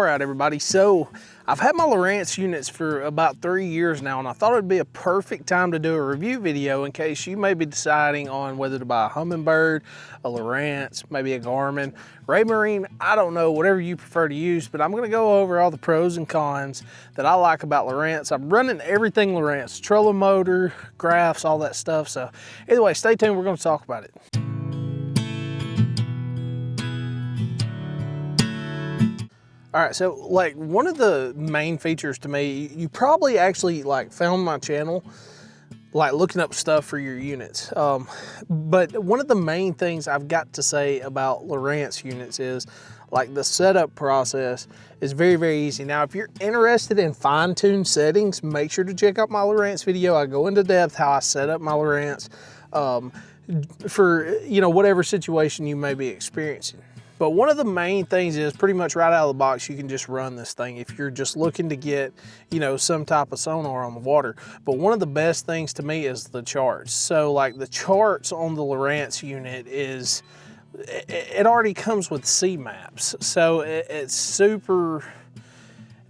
All right, everybody, so I've had my Lowrance units for about 3 years now, and I thought it'd be a perfect time to do a review video in case you may be deciding on whether to buy a Humminbird, a Lowrance, maybe a Garmin, Raymarine, I don't know, whatever you prefer to use, but I'm gonna go over all the pros and cons that I like about Lowrance. I'm running everything Lowrance, trolling motor, graphs, all that stuff, so anyway, stay tuned, we're gonna talk about it. All right, so like one of the main features to me, you probably actually like found my channel like looking up stuff for your units. But one of the main things I've got to say about Lowrance units is like the setup process is very, very easy. Now, if you're interested in fine-tuned settings, make sure to check out my Lowrance video. I go into depth how I set up my Lowrance for, you know, whatever situation you may be experiencing. But one of the main things is pretty much right out of the box, you can just run this thing if you're just looking to get, you know, some type of sonar on the water. But one of the best things to me is the charts. So like the charts on the Lowrance unit is, it already comes with sea maps. So it's super,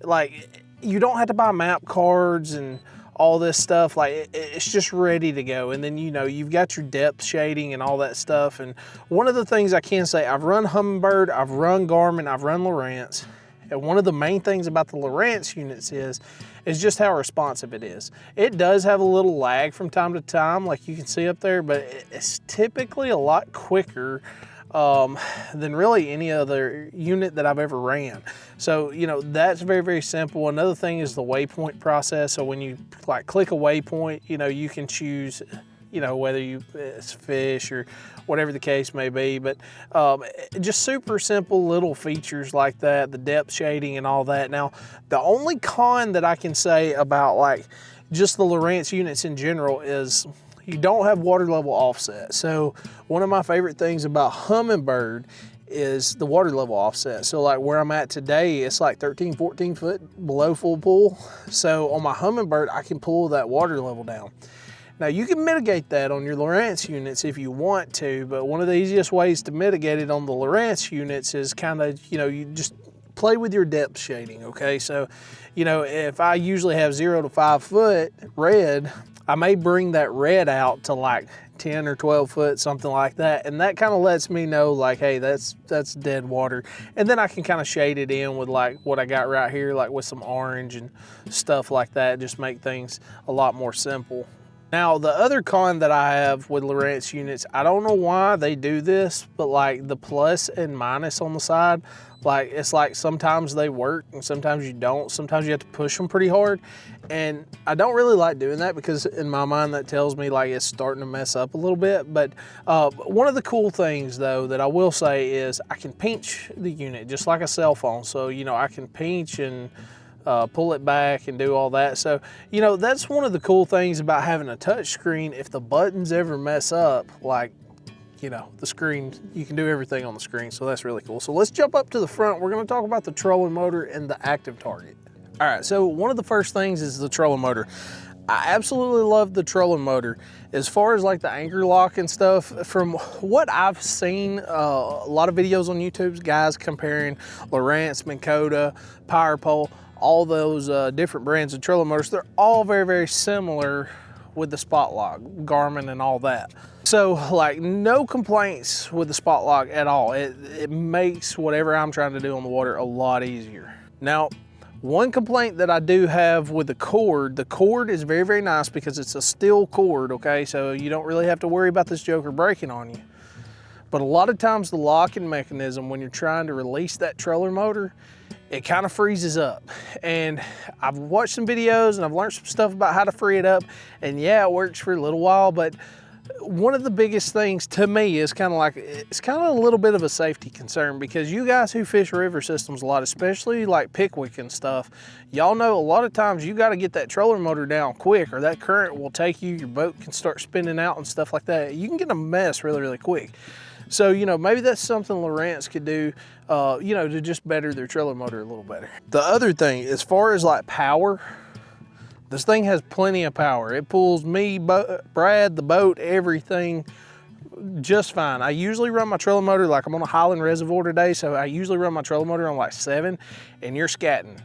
like you don't have to buy map cards and all this stuff, like it's just ready to go. And then, you know, you've got your depth shading and all that stuff. And one of the things I can say, I've run Humminbird, I've run Garmin, I've run Lowrance. And one of the main things about the Lowrance units is just how responsive it is. It does have a little lag from time to time, like you can see up there, but it's typically a lot quicker than really any other unit that I've ever ran. So, you know, that's very, very simple. Another thing is the waypoint process. So when you like click a waypoint, you know, you can choose, you know, whether it's fish or whatever the case may be, but just super simple little features like that, the depth shading and all that. Now, the only con that I can say about like just the Lowrance units in general is you don't have water level offset. So one of my favorite things about Humminbird is the water level offset. So like where I'm at today, it's like 13, 14 foot below full pool. So on my Humminbird, I can pull that water level down. Now you can mitigate that on your Lowrance units if you want to, but one of the easiest ways to mitigate it on the Lowrance units is kind of, you know, you just play with your depth shading, okay? So, you know, if I usually have 0 to 5 foot red, I may bring that red out to like 10 or 12 foot, something like that. And that kind of lets me know like, hey, that's dead water. And then I can kind of shade it in with like what I got right here, like with some orange and stuff like that, just make things a lot more simple. Now, the other con that I have with Lowrance units, I don't know why they do this, but like the plus and minus on the side, like it's like sometimes they work and sometimes you don't. Sometimes you have to push them pretty hard. And I don't really like doing that because in my mind that tells me like it's starting to mess up a little bit. But one of the cool things though that I will say is I can pinch the unit just like a cell phone. So, you know, I can pinch and pull it back and do all that. So, you know, that's one of the cool things about having a touch screen. If the buttons ever mess up, like, you know, the screen, you can do everything on the screen. So that's really cool. So let's jump up to the front. We're going to talk about the trolling motor and the active target. All right, so one of the first things is the trolling motor. I absolutely love the trolling motor. As far as like the anchor lock and stuff, from what I've seen, a lot of videos on YouTube, guys comparing Lowrance, Minn Kota, Power Pole, all those different brands of trolling motors, they're all very, very similar with the spot lock, Garmin and all that. So like no complaints with the spot lock at all. It makes whatever I'm trying to do on the water a lot easier. Now, one complaint that I do have with the cord is very, very nice because it's a steel cord, okay? So you don't really have to worry about this joker breaking on you. But a lot of times the locking mechanism, when you're trying to release that trolling motor, it kind of freezes up. And I've watched some videos and I've learned some stuff about how to free it up. And yeah, it works for a little while, but one of the biggest things to me is kind of like, it's kind of a little bit of a safety concern because you guys who fish river systems a lot, especially like Pickwick and stuff, y'all know a lot of times you got to get that trolling motor down quick or that current will take you, your boat can start spinning out and stuff like that. You can get a mess really, really quick. So, you know, maybe that's something Lowrance could do, you know, to just better their trolling motor a little better. The other thing, as far as like power, this thing has plenty of power. It pulls me, Brad, the boat, everything just fine. I usually run my trolling motor, like I'm on a Highland reservoir today, so I usually run my trolling motor on like 7, and you're scatting.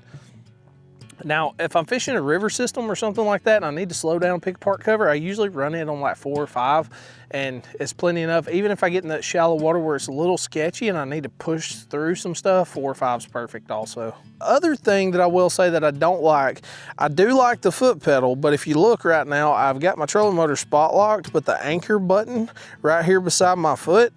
Now, if I'm fishing a river system or something like that and I need to slow down and pick apart cover, I usually run it on like 4 or 5, and it's plenty enough. Even if I get in that shallow water where it's a little sketchy and I need to push through some stuff, 4 or 5 is perfect also. Other thing that I will say that I don't like, I do like the foot pedal, but if you look right now, I've got my trolling motor spot locked, but the anchor button right here beside my foot,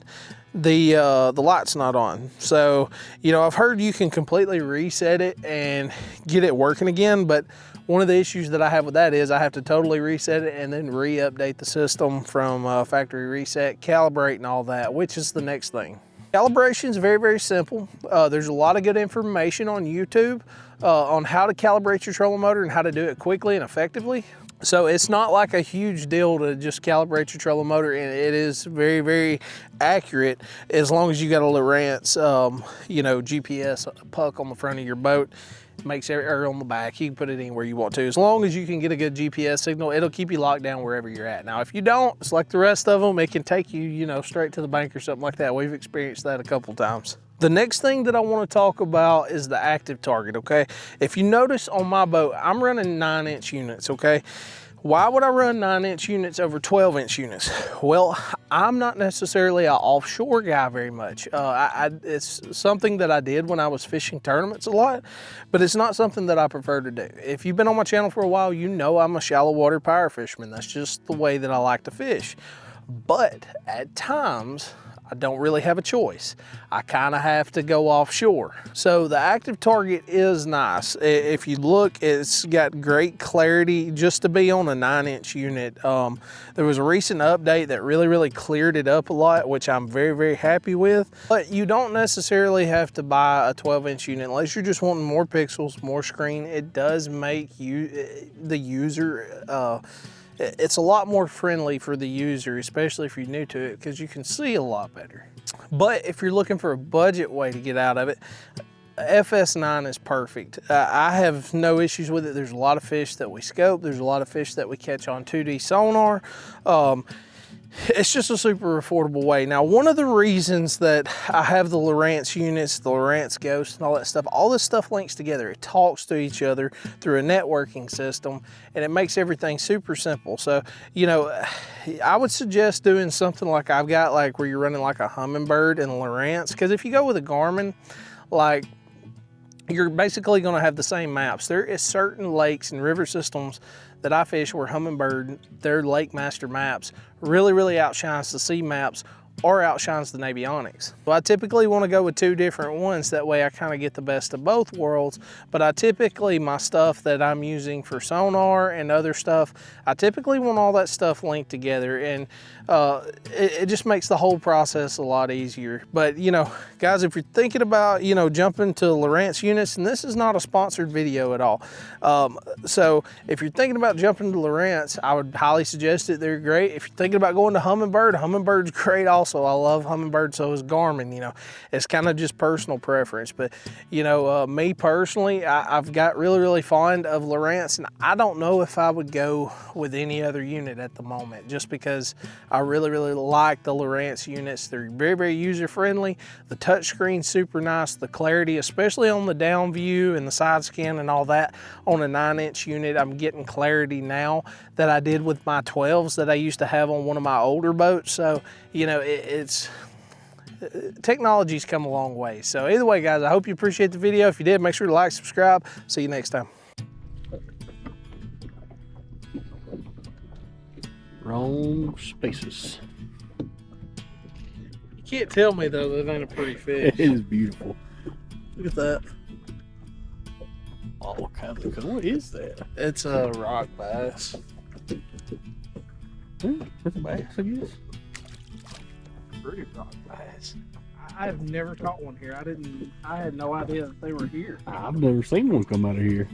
the light's not on. So, you know, I've heard you can completely reset it and get it working again, but one of the issues that I have with that is I have to totally reset it and then re-update the system from factory reset, calibrate and all that, which is the next thing. Calibration is very, very simple. There's a lot of good information on YouTube on how to calibrate your trolling motor and how to do it quickly and effectively. So it's not like a huge deal to just calibrate your trolling motor, and it is very, very accurate as long as you got a Lowrance, you know, GPS puck on the front of your boat. It makes it, or on the back, you can put it anywhere you want to. As long as you can get a good GPS signal, it'll keep you locked down wherever you're at. Now, if you don't, it's like the rest of them, it can take you, you know, straight to the bank or something like that. We've experienced that a couple times. The next thing that I want to talk about is the active target, okay? If you notice on my boat, I'm running 9-inch units, okay? Why would I run 9-inch units over 12-inch units? Well, I'm not necessarily an offshore guy very much. It's something that I did when I was fishing tournaments a lot, but it's not something that I prefer to do. If you've been on my channel for a while, you know I'm a shallow water power fisherman. That's just the way that I like to fish. But at times, I don't really have a choice. I kind of have to go offshore. So the active target is nice. If you look, it's got great clarity just to be on a 9-inch unit. There was a recent update that really cleared it up a lot, which I'm very happy with. But you don't necessarily have to buy a 12-inch unit unless you're just wanting more pixels, more screen. It does make you, the user, it's a lot more friendly for the user, especially if you're new to it, because you can see a lot better. But if you're looking for a budget way to get out of it, FS9 is perfect. I have no issues with it. There's a lot of fish that we scope. There's a lot of fish that we catch on 2D sonar. It's just a super affordable way. Now, one of the reasons that I have the Lowrance units, the Lowrance Ghost and all that stuff, all this stuff links together. It talks to each other through a networking system, and it makes everything super simple. So, you know, I would suggest doing something like I've got, like where you're running like a Humminbird and Lowrance, because if you go with a Garmin, like, you're basically going to have the same maps. There is certain lakes and river systems that I fish where Humminbird, their Lake Master maps, really outshines the sea maps or outshines the Navionics. So I typically want to go with 2 different ones. That way I kind of get the best of both worlds. But I typically, my stuff that I'm using for sonar and other stuff, I typically want all that stuff linked together, and it just makes the whole process a lot easier. But, you know, guys, if you're thinking about, you know, jumping to Lowrance units, and this is not a sponsored video at all. So if you're thinking about jumping to Lowrance, I would highly suggest it. They're great. If you're thinking about going to Humminbird, Humminbird's great also. I love Humminbird, so is Garmin. You know, it's kind of just personal preference. But, you know, me personally, I've got really fond of Lowrance, and I don't know if I would go with any other unit at the moment, just because I really like the Lowrance units. They're very user friendly. The touchscreen's super nice. The clarity, especially on the down view and the side scan and all that, on a 9-inch unit, I'm getting clarity now that I did with my 12s that I used to have on one of my older boats. So, you know, technology's come a long way. So either way, guys, I hope you appreciate the video. If you did, make sure to like, subscribe. See you next time. Wrong spaces. You can't tell me though that ain't a pretty fish. It is beautiful. Look at that. Oh, what is that? It's a rock bass. It's a bass, I guess. Pretty rock bass. I have never caught one here. I had no idea that they were here. I've never seen one come out of here.